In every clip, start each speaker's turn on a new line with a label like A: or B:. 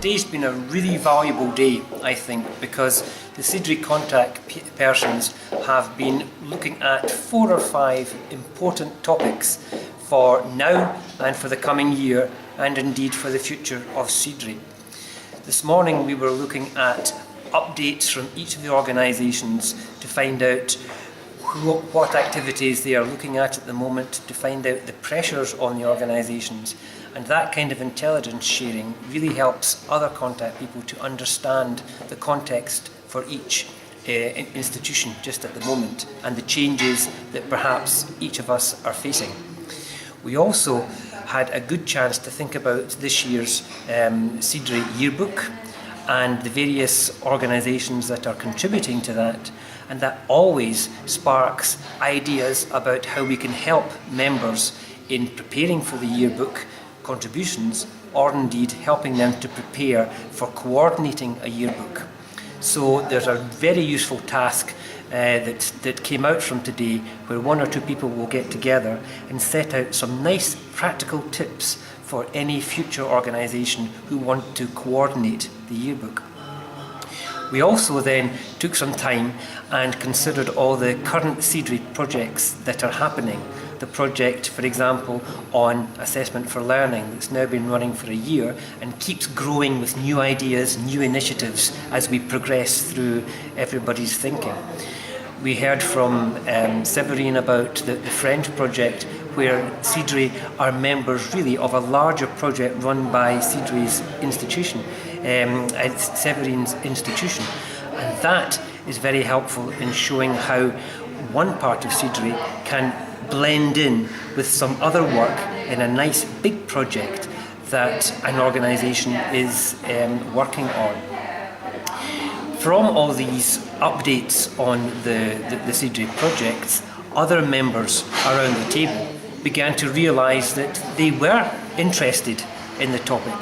A: today's been a really valuable day, I think, because the CIDREE contact persons have been looking at 4 or 5 important topics for now and for the coming year, and indeed for the future of CIDREE. This morning we were looking at updates from each of the organisations to find out what activities they are looking at the moment, to find out the pressures on the organisations, and that kind of intelligence sharing really helps other contact people to understand the context for each institution just at the moment and the changes that perhaps each of us are facing. We also had a good chance to think about this year's CIDREE yearbook and the various organisations that are contributing to that, and that always sparks ideas about how we can help members in preparing for the yearbook contributions, or indeed helping them to prepare for coordinating a yearbook. So there's a very useful task that came out from today, where 1 or 2 people will get together and set out some nice practical tips for any future organisation who want to coordinate the yearbook. We also then took some time and considered all the current CIDREE projects that are happening. The project, for example, on assessment for learning, that's now been running for a year and keeps growing with new ideas, new initiatives as we progress through everybody's thinking. We heard from Séverine about the French project, where CIDREE are members really of a larger project run by CIDREE's institution, Séverine's institution, and that is very helpful in showing how one part of CIDREE can blend in with some other work in a nice big project that an organisation is working on. From all these updates on the CIDREE projects, other members around the table began to realise that they were interested in the topic.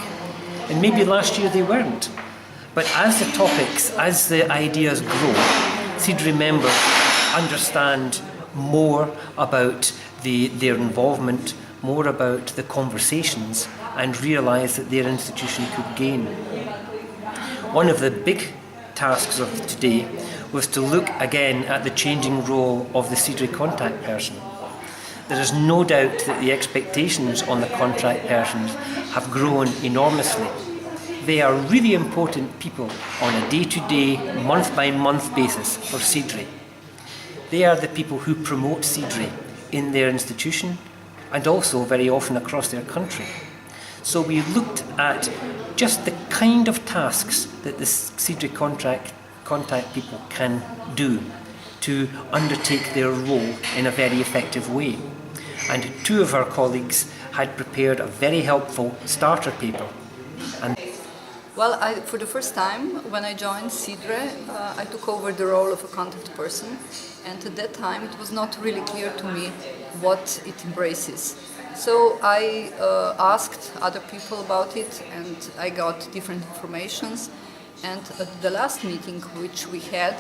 A: And maybe last year they weren't. But as the topics, as the ideas grow, CIDREE members understand more about their involvement, more about the conversations, and realise that their institution could gain. One of the big tasks of today was to look again at the changing role of the CIDREE contact person. There is no doubt that the expectations on the contact persons have grown enormously. They are really important people on a day-to-day, month-by-month basis for CIDREE. They are the people who promote CIDREE in their institution and also very often across their country. So we looked at just the kind of tasks that the CIDREE contact people can do to undertake their role in a very effective way. And 2 of our colleagues had prepared a very helpful starter paper.
B: Well, for the first time, when I joined CIDREE, I took over the role of a contact person, and at that time it was not really clear to me what it embraces. So I asked other people about it, and I got different informations. And at the last meeting which we had,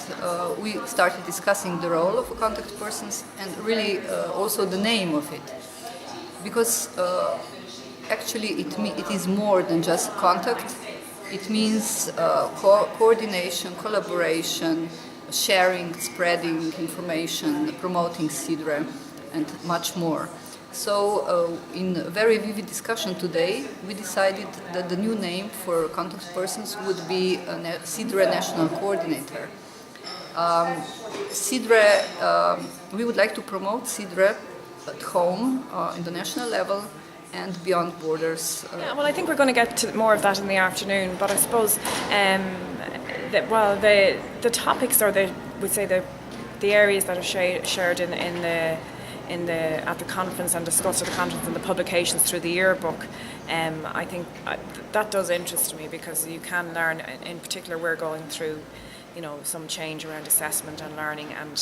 B: we started discussing the role of contact persons and really also the name of it. Because actually it is more than just contact. It means coordination, collaboration, sharing, spreading information, promoting CIDREE, and much more. So in a very vivid discussion today, we decided that the new name for contact persons would be a CIDREE National Coordinator. We would like to promote CIDREE at home, in the national level, and beyond borders.
C: Yeah, well, I think we're going to get to more of that in the afternoon, but I suppose the topics, or the areas that are shared at the conference and discussed at the conference and the publications through the yearbook, I think that does interest me, because you can learn. In particular, we're going through some change around assessment and learning, and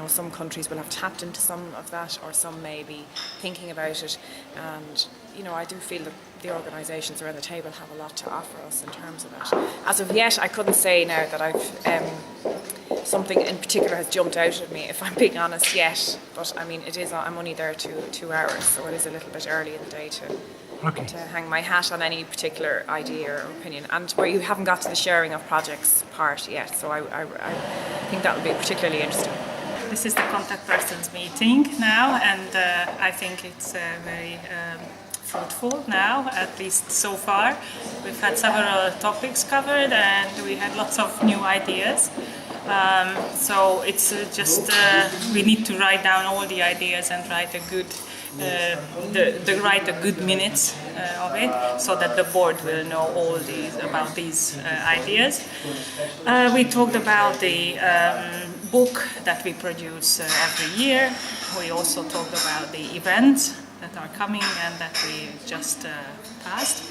C: some countries will have tapped into some of that, or some may be thinking about it, and I do feel that the organisations around the table have a lot to offer us in terms of that. As of yet, I couldn't say now that I've something in particular has jumped out at me, if I'm being honest, yet, but I mean, I'm only there 2 hours, so it is a little bit early in the day to
D: Okay.
C: to hang my hat on any particular idea or opinion, and where you haven't got to the sharing of projects part yet. So I think that would be particularly interesting.
E: This is the contact persons meeting now, and I think it's very fruitful now, at least so far. We've had several topics covered and we had lots of new ideas. So it's just we need to write down all the ideas and write a good write a good minutes of it, so that the board will know all about these ideas. We talked about the book that we produce every year. We also talked about the events that are coming and that we just passed.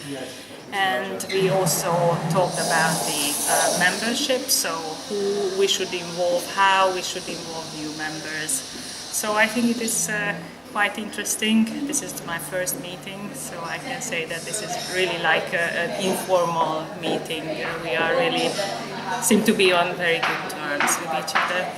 E: And we also talked about the membership, so who we should involve, how we should involve new members. So I think it is quite interesting. This is my first meeting, so I can say that this is really like an informal meeting. We are really seem to be on very good terms with each other.